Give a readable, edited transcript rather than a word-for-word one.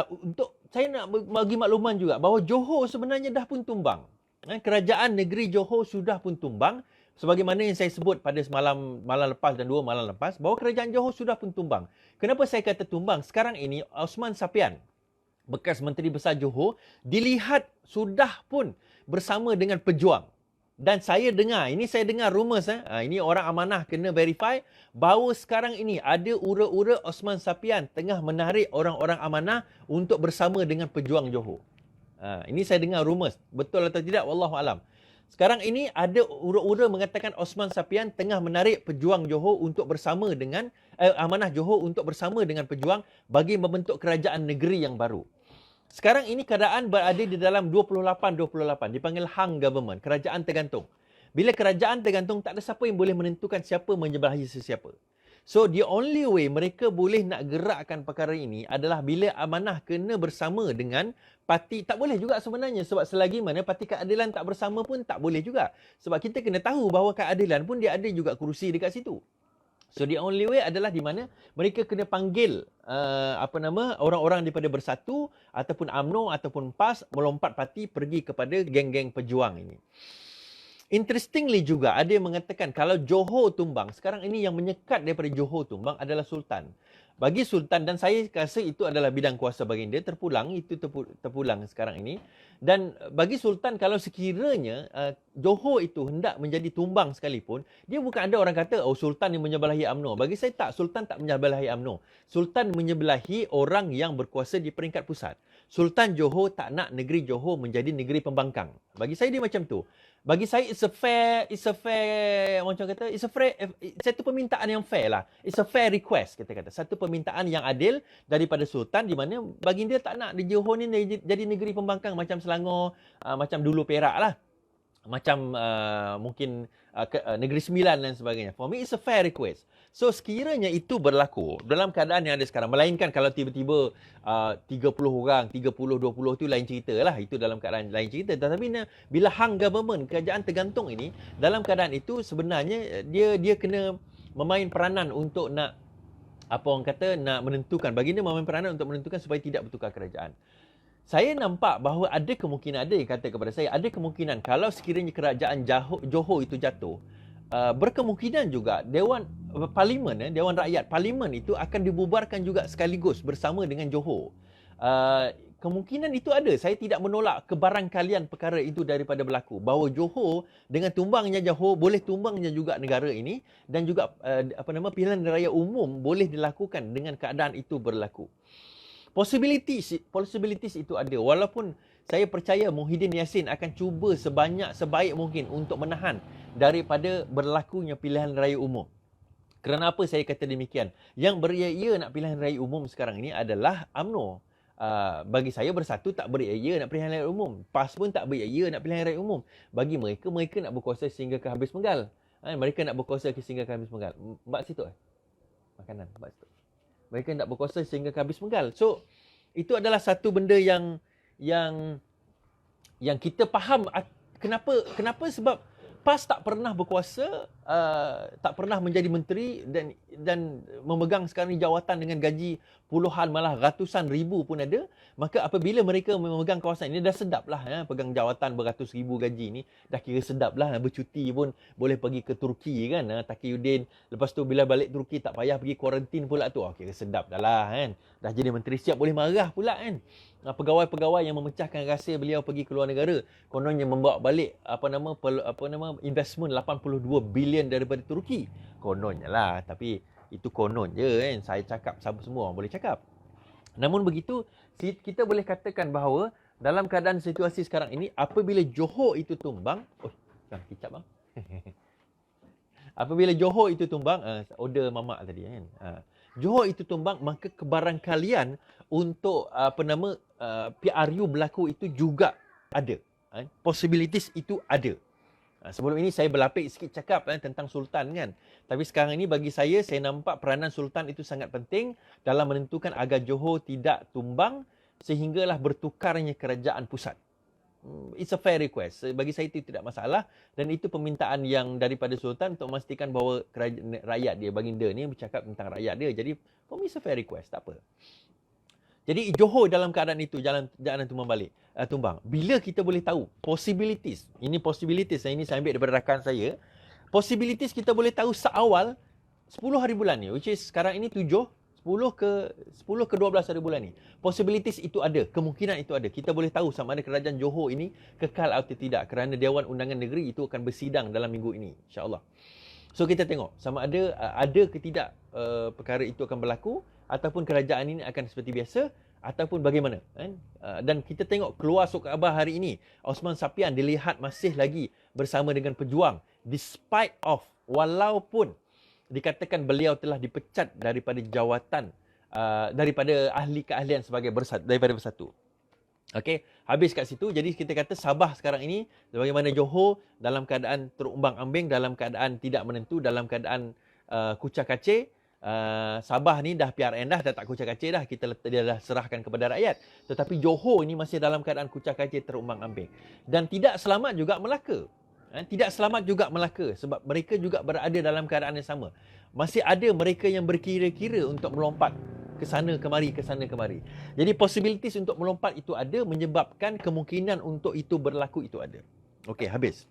Untuk saya nak bagi makluman juga bahawa Johor sebenarnya dah pun tumbang. Kerajaan negeri Johor sudah pun tumbang. Sebagaimana yang saya sebut pada malam lepas dan 2 malam lepas, bahawa kerajaan Johor sudah pun tumbang. Kenapa saya kata tumbang? Sekarang ini Osman Sapian, bekas Menteri Besar Johor, dilihat sudah pun bersama dengan pejuang. Dan saya dengar rumors, ini orang amanah kena verify, bahawa sekarang ini ada ura-ura Osman Sapian tengah menarik orang-orang amanah untuk bersama dengan pejuang Johor. Ini saya dengar rumors. Betul atau tidak, wallahualam. Sekarang ini ada ura-ura mengatakan Osman Sapian tengah menarik pejuang Johor untuk bersama dengan amanah Johor untuk bersama dengan pejuang bagi membentuk kerajaan negeri yang baru. Sekarang ini keadaan berada di dalam 28-28. Dipanggil hung government, kerajaan tergantung. Bila kerajaan tergantung, tak ada siapa yang boleh menentukan siapa menyebelahi sesiapa. So, the only way mereka boleh nak gerakkan perkara ini adalah bila amanah kena bersama dengan parti. Tak boleh juga sebenarnya, sebab selagi mana parti keadilan tak bersama pun tak boleh juga. Sebab kita kena tahu bahawa keadilan pun dia ada juga kerusi dekat situ. So the only way adalah di mana mereka kena panggil orang-orang daripada Bersatu ataupun UMNO ataupun PAS melompat parti pergi kepada geng-geng pejuang ini. Interestingly juga ada yang mengatakan kalau Johor tumbang, sekarang ini yang menyekat daripada Johor tumbang adalah Sultan. Bagi Sultan, dan saya rasa itu adalah bidang kuasa baginda, terpulang sekarang ini. Dan bagi Sultan, kalau sekiranya Johor itu hendak menjadi tumbang sekalipun, dia bukan ada orang kata, oh Sultan yang menyebelahi UMNO. Bagi saya tak, Sultan tak menyebelahi UMNO. Sultan menyebelahi orang yang berkuasa di peringkat pusat. Sultan Johor tak nak negeri Johor menjadi negeri pembangkang. Bagi saya dia macam tu. Bagi saya satu permintaan yang fair lah. It's a fair request, kita kata. Satu permintaan yang adil daripada Sultan, di mana baginda tak nak di Johor ni jadi negeri pembangkang macam Selangor, macam dulu Perak lah. Macam mungkin Negeri Sembilan dan sebagainya. For me, it's a fair request. So, sekiranya itu berlaku dalam keadaan yang ada sekarang, melainkan kalau tiba-tiba 30 orang, 30, 20 tu lain cerita lah. Itu dalam keadaan lain cerita. Tetapi bila hung government, kerajaan tergantung ini, dalam keadaan itu sebenarnya dia kena memain peranan untuk nak, nak menentukan. Baginda memain peranan untuk menentukan supaya tidak bertukar kerajaan. Saya nampak bahawa ada kemungkinan, ada yang kata kepada saya, ada kemungkinan kalau sekiranya kerajaan Johor itu jatuh, berkemungkinan juga Dewan Rakyat Parlimen itu akan dibubarkan juga sekaligus bersama dengan Johor. Kemungkinan itu ada. Saya tidak menolak kebarangkalian perkara itu daripada berlaku. Bahawa Johor dengan tumbangnya Johor boleh tumbangnya juga negara ini, dan juga pilihan raya umum boleh dilakukan dengan keadaan itu berlaku. Possibilities itu ada. Walaupun saya percaya Muhyiddin Yassin akan cuba sebaik mungkin untuk menahan daripada berlakunya pilihan raya umum. Kerana apa saya kata demikian? Yang beria-ia nak pilihan raya umum sekarang ini adalah UMNO. Bagi saya Bersatu tak beria-ia nak pilihan raya umum. PAS pun tak beria-ia nak pilihan raya umum. Bagi mereka nak berkuasa sehingga ke habis penggal. Mereka nak berkuasa sehingga ke habis penggal. Mbak situ makanan, mbak situ. Mereka nak berkuasa sehingga ke habis penggal. So, itu adalah satu benda yang kita faham. Kenapa? Sebab PAS tak pernah berkuasa, tak pernah menjadi menteri dan memegang sekarang ni jawatan dengan gaji puluhan malah ratusan ribu pun ada. Maka apabila mereka memegang kawasan ini, dah sedap lah pegang jawatan beratus ribu gaji ni, dah kira sedap lah. Bercuti pun boleh pergi ke Turki kan, Taqiyuddin. Lepas tu bila balik Turki tak payah pergi kuarantin pula tu, kira sedap dah lah kan. Dah jadi menteri, siap boleh marah pula kan. Pegawai-pegawai yang memecahkan rahsia beliau pergi ke luar negara, kononnya membawa balik investment 82 bilion daripada Turki. Kononnya lah, tapi itu konon je kan. Saya cakap, semua orang boleh cakap. Namun begitu, kita boleh katakan bahawa dalam keadaan situasi sekarang ini, apabila Johor itu tumbang, kicap bang. Apabila Johor itu tumbang, order mamak tadi kan. Johor itu tumbang, maka kebarangkalian untuk PRU berlaku itu juga ada. Possibilities itu ada. Sebelum ini saya berlapik sikit cakap tentang Sultan kan. Tapi sekarang ini bagi saya nampak peranan Sultan itu sangat penting dalam menentukan agar Johor tidak tumbang sehinggalah bertukarnya kerajaan pusat. It's a fair request. Bagi saya itu tidak masalah, dan itu permintaan yang daripada Sultan untuk memastikan bahawa rakyat dia, baginda ni bercakap tentang rakyat dia. Jadi for me it's a fair request, tak apa. Jadi Johor dalam keadaan itu, jalan tumbang balik, tumbang. Bila kita boleh tahu possibilities, ini possibilities, ini saya ambil daripada rakan saya. Possibilities kita boleh tahu seawal 10 hari bulan ni, which is sekarang ini 10 ke 12 hari bulan ni. Possibilities itu ada, kemungkinan itu ada. Kita boleh tahu sama ada kerajaan Johor ini kekal atau tidak, kerana Dewan Undangan Negeri itu akan bersidang dalam minggu ini, insya-Allah. So kita tengok sama ada ke tidak perkara itu akan berlaku, ataupun kerajaan ini akan seperti biasa, ataupun bagaimana, kan? Dan kita tengok keluar surat khabar hari ini, Osman Sapian dilihat masih lagi bersama dengan pejuang, despite of, walaupun dikatakan beliau telah dipecat daripada jawatan, daripada ahli keahlian sebagai daripada Bersatu. Okey, habis kat situ. Jadi kita kata Sabah sekarang ini, bagaimana Johor dalam keadaan terumbang-ambing, dalam keadaan tidak menentu, dalam keadaan kucak-kacir. Sabah ni dah PRN dah tak kucak-kacir dah, dia dah serahkan kepada rakyat. Tetapi Johor ini masih dalam keadaan kucak-kacir, terumbang-ambing. Dan tidak selamat juga Melaka. Tidak selamat juga Melaka sebab mereka juga berada dalam keadaan yang sama. Masih ada mereka yang berkira-kira untuk melompat ke sana kemari, ke sana kemari. Jadi possibilities untuk melompat itu ada, menyebabkan kemungkinan untuk itu berlaku itu ada. Okey, habis.